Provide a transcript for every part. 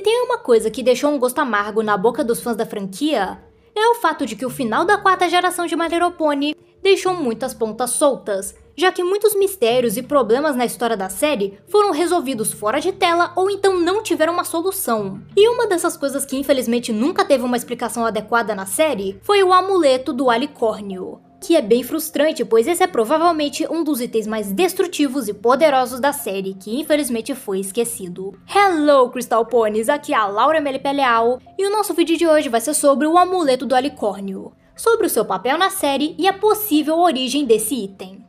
tem uma coisa que deixou um gosto amargo na boca dos fãs da franquia, é o fato de que o final da 4ª geração de My Little Pony deixou muitas pontas soltas, já que muitos mistérios e problemas na história da série foram resolvidos fora de tela ou então não tiveram uma solução. E uma dessas coisas que infelizmente nunca teve uma explicação adequada na série foi o amuleto do Alicórnio, que é bem frustrante, pois esse é provavelmente um dos itens mais destrutivos e poderosos da série, que infelizmente foi esquecido. Hello Crystal Ponies, aqui é a Laura Melipe Leal, e o nosso vídeo de hoje vai ser sobre o amuleto do Alicórnio, sobre o seu papel na série e a possível origem desse item.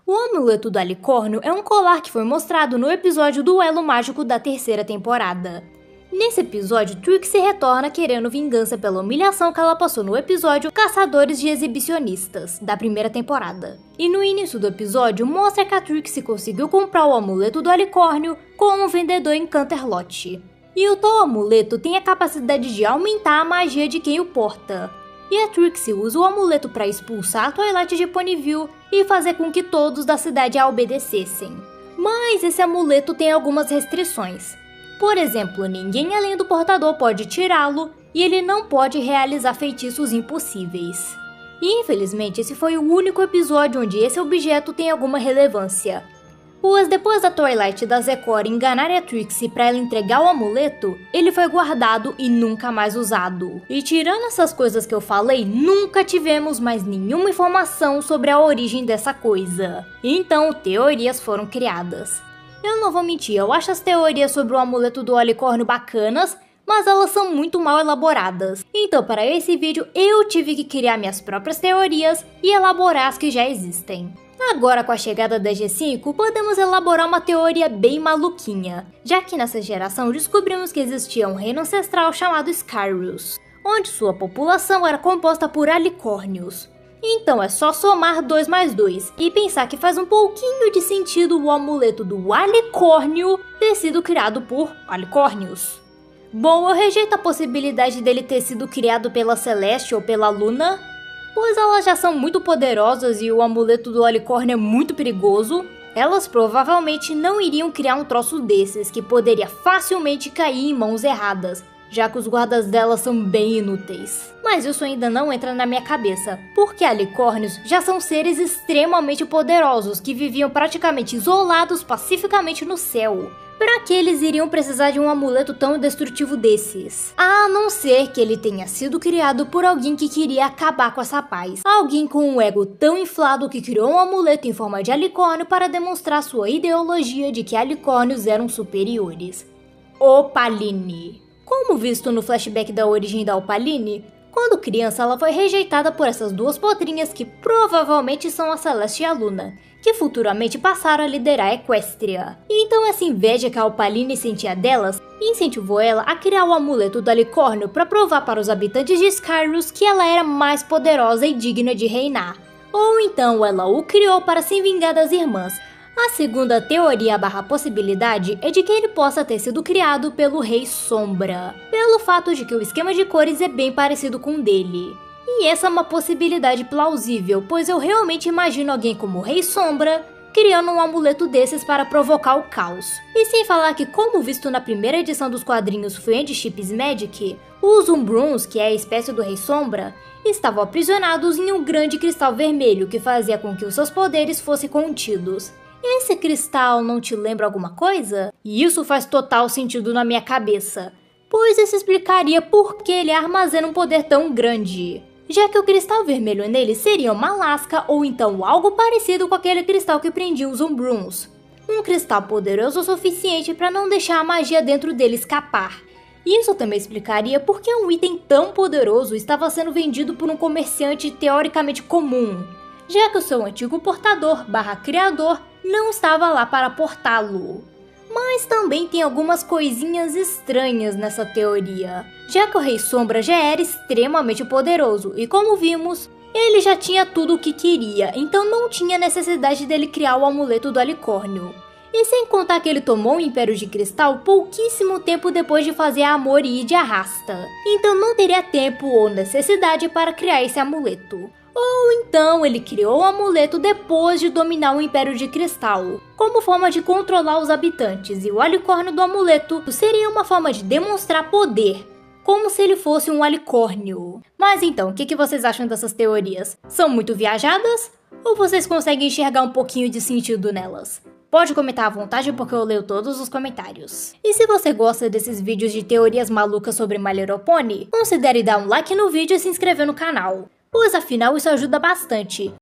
O amuleto do Alicórnio é um colar que foi mostrado no episódio Duelo Mágico da 3ª temporada. Nesse episódio, Trixie retorna querendo vingança pela humilhação que ela passou no episódio Caçadores de Exibicionistas, da 1ª temporada. E no início do episódio, mostra que a Trixie conseguiu comprar o amuleto do Alicórnio com um vendedor em Canterlot. E o tal amuleto tem a capacidade de aumentar a magia de quem o porta. E a Trixie usa o amuleto para expulsar a Twilight de Ponyville e fazer com que todos da cidade a obedecessem. Mas esse amuleto tem algumas restrições. Por exemplo, ninguém além do portador pode tirá-lo e ele não pode realizar feitiços impossíveis. E infelizmente esse foi o único episódio onde esse objeto tem alguma relevância. Pois depois da Twilight e da Zecora enganarem a Trixie para ela entregar o amuleto, ele foi guardado e nunca mais usado. E tirando essas coisas que eu falei, nunca tivemos mais nenhuma informação sobre a origem dessa coisa. Então teorias foram criadas. Eu não vou mentir, eu acho as teorias sobre o amuleto do Alicórnio bacanas, mas elas são muito mal elaboradas. Então para esse vídeo eu tive que criar minhas próprias teorias e elaborar as que já existem. Agora com a chegada da G5, podemos elaborar uma teoria bem maluquinha, já que nessa geração descobrimos que existia um reino ancestral chamado Skyrus, onde sua população era composta por alicórnios. Então é só somar 2 mais 2 e pensar que faz um pouquinho de sentido o amuleto do Alicórnio ter sido criado por alicórnios. Bom, eu rejeito a possibilidade dele ter sido criado pela Celeste ou pela Luna, pois elas já são muito poderosas e o amuleto do Alicórnio é muito perigoso. Elas provavelmente não iriam criar um troço desses que poderia facilmente cair em mãos erradas, já que os guardas delas são bem inúteis. Mas isso ainda não entra na minha cabeça, porque alicórnios já são seres extremamente poderosos que viviam praticamente isolados pacificamente no céu. Para que eles iriam precisar de um amuleto tão destrutivo desses? A não ser que ele tenha sido criado por alguém que queria acabar com essa paz. Alguém com um ego tão inflado que criou um amuleto em forma de alicórnio para demonstrar sua ideologia de que alicórnios eram superiores. Opaline. Como visto no flashback da origem da Opaline, quando criança ela foi rejeitada por essas duas potrinhas que provavelmente são a Celeste e a Luna, que futuramente passaram a liderar a Equestria. E então essa inveja que a Opaline sentia delas incentivou ela a criar o amuleto do Alicórnio para provar para os habitantes de Skyrus que ela era mais poderosa e digna de reinar. Ou então ela o criou para se vingar das irmãs. A segunda teoria barra possibilidade é de que ele possa ter sido criado pelo Rei Sombra, pelo fato de que o esquema de cores é bem parecido com o dele. E essa é uma possibilidade plausível, pois eu realmente imagino alguém como o Rei Sombra criando um amuleto desses para provocar o caos. E sem falar que, como visto na primeira edição dos quadrinhos Friendships Magic, os Umbruns, que é a espécie do Rei Sombra, estavam aprisionados em um grande cristal vermelho que fazia com que os seus poderes fossem contidos. Esse cristal não te lembra alguma coisa? E isso faz total sentido na minha cabeça, pois isso explicaria por que ele armazena um poder tão grande, já que o cristal vermelho nele seria uma lasca ou então algo parecido com aquele cristal que prendia os Umbruns. Um cristal poderoso o suficiente para não deixar a magia dentro dele escapar. Isso também explicaria por que um item tão poderoso estava sendo vendido por um comerciante teoricamente comum, já que o seu antigo portador barra criador não estava lá para portá-lo. Mas também tem algumas coisinhas estranhas nessa teoria, já que o Rei Sombra já era extremamente poderoso e, como vimos, ele já tinha tudo o que queria, então não tinha necessidade dele criar o amuleto do Alicórnio. E sem contar que ele tomou o Império de Cristal pouquíssimo tempo depois de fazer Amor e ir de arrasta, então não teria tempo ou necessidade para criar esse amuleto. Ou então ele criou o amuleto depois de dominar o Império de Cristal, como forma de controlar os habitantes, e o alicórnio do amuleto seria uma forma de demonstrar poder, como se ele fosse um alicórnio. Mas então, o que vocês acham dessas teorias? São muito viajadas? Ou vocês conseguem enxergar um pouquinho de sentido nelas? Pode comentar à vontade porque eu leio todos os comentários. E se você gosta desses vídeos de teorias malucas sobre My Little Pony, considere dar um like no vídeo e se inscrever no canal, pois afinal isso ajuda bastante.